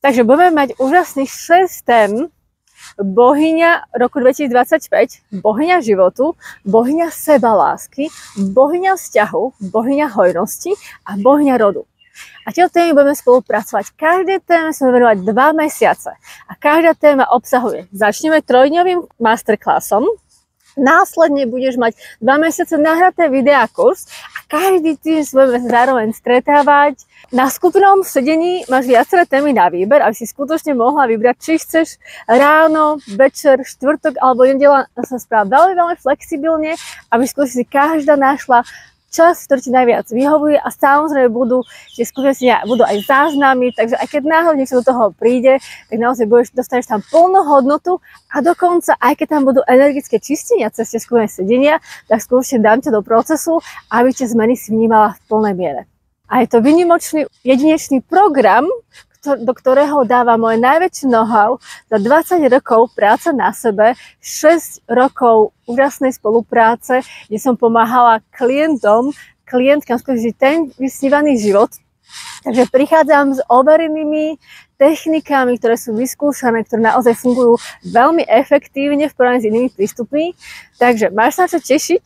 Takže budeme mať úžasných 6 tém. Bohyňa roku 2025, bohyňa životu, bohyňa sebalásky, bohyňa vzťahu, bohyňa hojnosti a bohyňa rodu. A tieto témy budeme spolupracovať. Každé téme sa budeme venovať 2 mesiace. A každá téma obsahuje. Začneme 3-dňovým masterclassom. Následne budeš mať 2 mesiace nahraté videakurs a každý týždeň sa budeme zároveň stretávať. Na skupinovom sedení máš viaceré témy na výber, aby si skutočne mohla vybrať, či chceš ráno, večer, štvrtok alebo nedeľa sa správať veľmi flexibilne, aby skutočne si každá našla čas, ktorý ti najviac vyhovuje a samozrejme budú aj záznamy, takže aj keď náhodou niečo do toho príde, tak naozaj dostaneš tam plnú hodnotu a dokonca aj keď tam budú energické čistenia cez tie skupinové sedenia, tak skôršie dám ťa do procesu, aby tie zmeny si vnímala v plnej miere. A je to výnimočný, jedinečný program, do ktorého dáva moje najväčšie know-how za 20 rokov práce na sebe, 6 rokov úžasnej spolupráce, kde som pomáhala klientkám skúsiť ten vysnívaný život. Takže prichádzam s overenými technikami, ktoré sú vyskúšané, ktoré naozaj fungujú veľmi efektívne v porovnaní s inými prístupmi. Takže máš sa čo tešiť?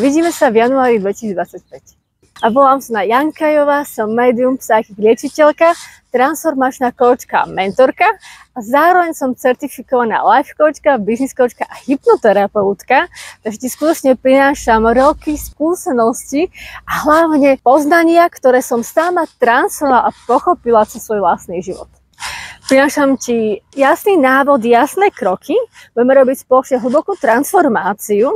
Vidíme sa v januári 2025. A volám sa Jankajová, som medium, psychic liečiteľka, transformačná koučka a mentorka a zároveň som certifikovaná life coachka, business coachka a hypnoterapeutka, takže ti skutočne prinášam roky skúsenosti a hlavne poznania, ktoré som sama transformovala a pochopila cez svoj vlastný život. Prinášam ti jasný návod, jasné kroky, budeme robiť spoločne hlbokú transformáciu,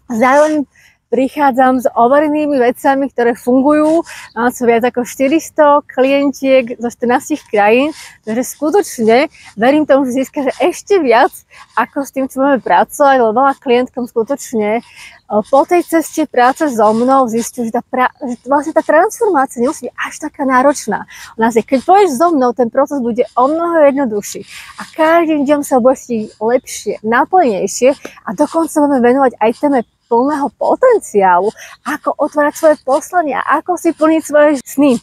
zároveň prichádzam s overenými vecami, ktoré fungujú. Mám sa viac ako 400 klientiek zo 14 krajín, takže skutočne verím tomu, že získaš ešte viac ako s tým, čo budeme pracovať, lebo veľa klientkom skutočne po tej ceste práce so mnou zistujú, že vlastne tá transformácia nemusí byť až taká náročná. Keď pôjdeš so mnou, ten proces bude o mnoho jednoduchší a každým dňom sa budeš cítiť lepšie, naplnejšie a dokonca budeme venovať aj téme plného potenciálu, ako otvárať svoje poslanie a ako si plniť svoje sny.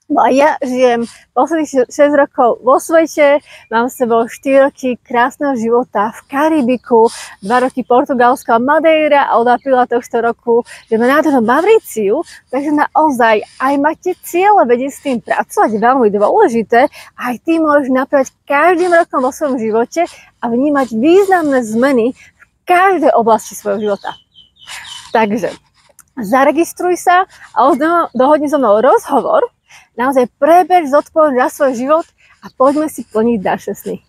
No a ja žijem posledných 6 rokov vo svete, mám s sebou 4 roky krásneho života v Karibiku, 2 roky Portugalsko a Madeira a od apríla tohto roku ideme na Mauriciu, takže naozaj aj máte cieľe, vedieť s tým pracovať, veľmi dôležité, aj ty môžeš napraviť každým rokom vo svojom živote a vnímať významné zmeny v každej oblasti svojho života. Takže zaregistruj sa a dohodni so mnou rozhovor, naozaj preber zodpovednosť za svoj život a poďme si plniť naše sny.